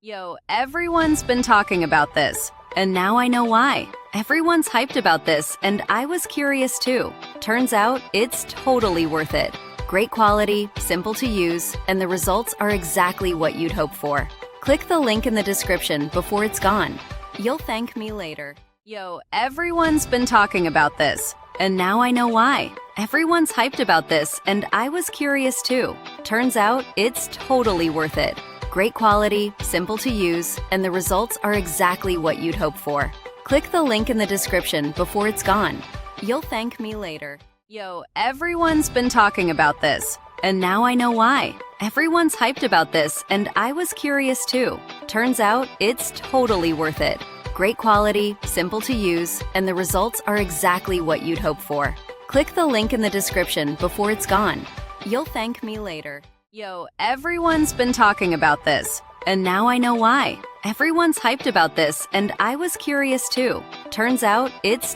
Yo, everyone's been talking about this, and now I know why. Everyone's hyped about this, and I was curious too. Turns out, it's totally worth it. Great quality, simple to use, and the results are exactly what you'd hope for. Click the link in the description before it's gone. You'll thank me later. Yo, everyone's been talking about this, and now I know why. Everyone's hyped about this, and I was curious too. Turns out, it's totally worth it. Great quality, simple to use, and the results are exactly what you'd hope for. Click the link in the description before it's gone. You'll thank me later. Yo, everyone's been talking about this, and now I know why. Everyone's hyped about this, and I was curious too. Turns out, it's totally worth it. Great quality, simple to use, and the results are exactly what you'd hope for. Click the link in the description before it's gone. You'll thank me later. Yo, everyone's been talking about this, and now I know why. Everyone's hyped about this, and I was curious too. Turns out, it's